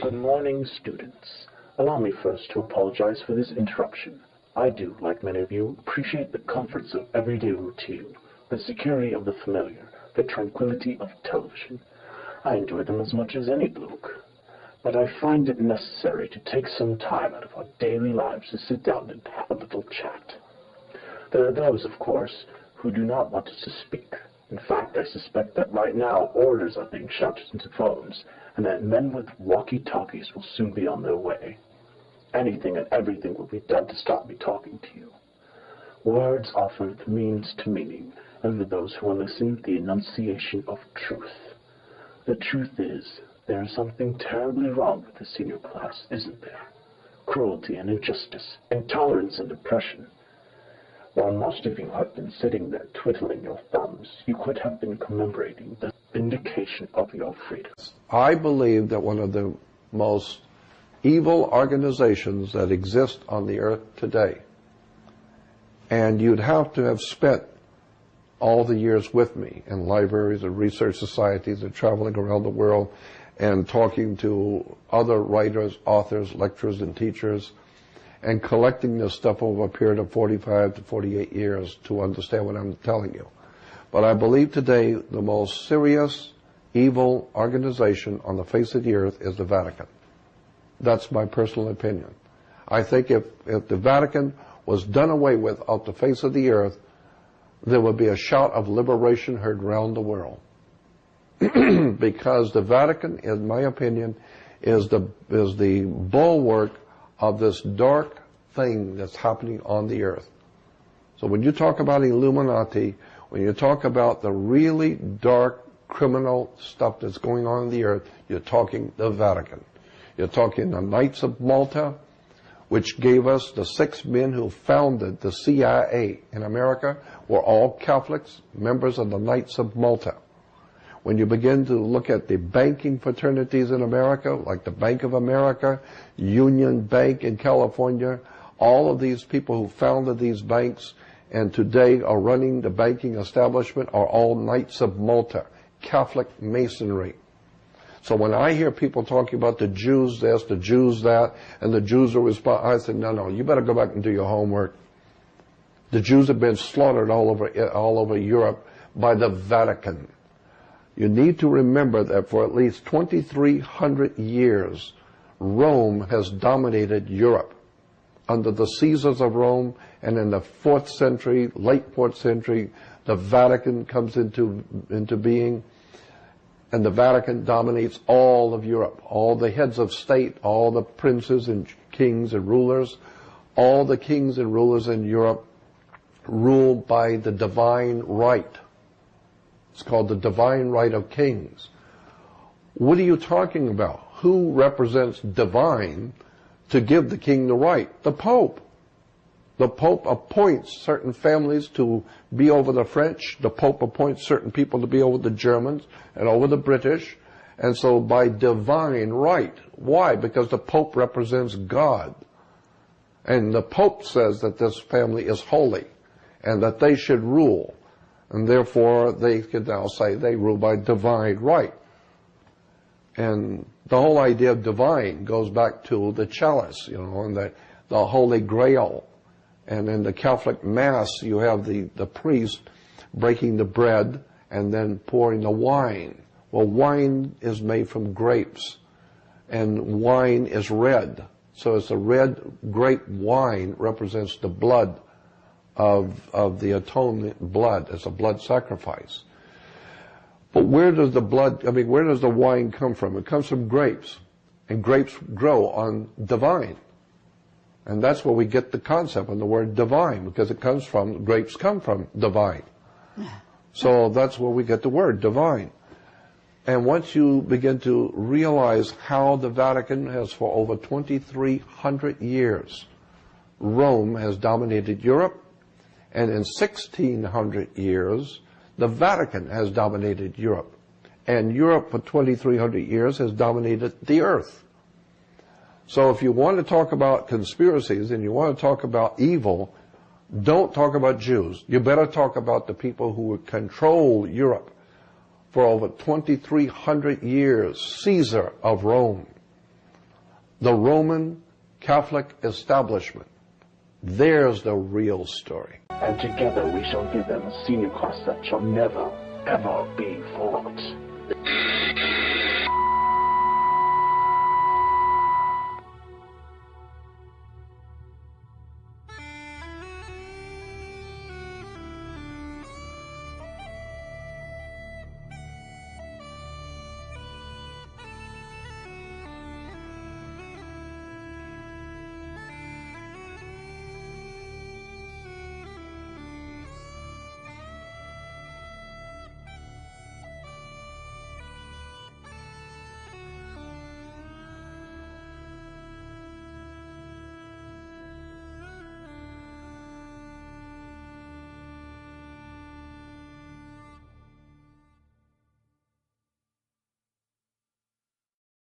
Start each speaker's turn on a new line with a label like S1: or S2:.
S1: Good morning, students. Allow me first to apologize for this interruption. I do, like many of you, appreciate the comforts of everyday routine, the security of the familiar, the tranquility of television. I enjoy them as much as any bloke. But I find it necessary to take some time out of our daily lives to sit down and have a little chat. There are those, of course, who do not want us to speak. In fact, I suspect that right now orders are being shouted into phones, and that men with walkie-talkies will soon be on their way. Anything and everything will be done to stop me talking to you. Words offer the means to meaning, and for those who will listen, the enunciation of truth. The truth is, there is something terribly wrong with the senior class, isn't there? Cruelty and injustice, intolerance and oppression. While most of you have been sitting there twiddling your thumbs, you could have been commemorating the vindication of your freedom.
S2: I believe that one of the most evil organizations that exist on the earth today, and you'd have to have spent all the years with me in libraries and research societies and traveling around the world and talking to other writers, authors, lecturers, and teachers, and collecting this stuff over a period of 45 to 48 years to understand what I'm telling you. But I believe today the most serious evil organization on the face of the earth is the Vatican. That's my personal opinion. I think if the Vatican was done away with off the face of the earth, there would be a shout of liberation heard around the world. Because the Vatican, in my opinion, is the bulwark of this dark thing that's happening on the earth. So when you talk about Illuminati, when you talk about the really dark criminal stuff that's going on the earth, you're talking the Vatican. You're talking the Knights of Malta, which gave us the 6 men who founded the CIA in America, were all Catholics, members of the Knights of Malta. When you begin to look at the banking fraternities in America, like the Bank of America, Union Bank in California, all of these people who founded these banks and today are running the banking establishment are all Knights of Malta, Catholic Masonry. So when I hear people talking about the Jews this, the Jews that, and the Jews are responsible, I say, no, you better go back and do your homework. The Jews have been slaughtered all over Europe by the Vatican. You need to remember that for at least 2,300 years, Rome has dominated Europe. Under the Caesars of Rome, and in the 4th century, late 4th century, the Vatican comes into being, and the Vatican dominates all of Europe. All the heads of state, all the princes and kings and rulers, all the kings and rulers in Europe rule by the divine right. It's called the divine right of kings. What are you talking about? Who represents divine to give the king the right? The Pope. The Pope appoints certain families to be over the French. The Pope appoints certain people to be over the Germans and over the British. And so by divine right. Why? Because the Pope represents God. And the Pope says that this family is holy and that they should rule. And therefore, they could now say they rule by divine right. And the whole idea of divine goes back to the chalice, and the Holy Grail. And in the Catholic Mass, you have the priest breaking the bread and then pouring the wine. Well, wine is made from grapes, and wine is red. So it's a red grape wine represents the blood of the atonement blood. It's a blood sacrifice. But where does the wine come from? It comes from grapes. And grapes grow on divine. And that's where we get the concept of the word divine, because grapes come from divine. So that's where we get the word divine. And once you begin to realize how the Vatican has, for over 2,300 years, Rome has dominated Europe, and in 1,600 years, the Vatican has dominated Europe. And Europe for 2,300 years has dominated the earth. So if you want to talk about conspiracies and you want to talk about evil, don't talk about Jews. You better talk about the people who control Europe for over 2,300 years. Caesar of Rome. the Roman Catholic establishment. There's the real story.
S1: And together we shall give them a senior class that shall never, ever be fought.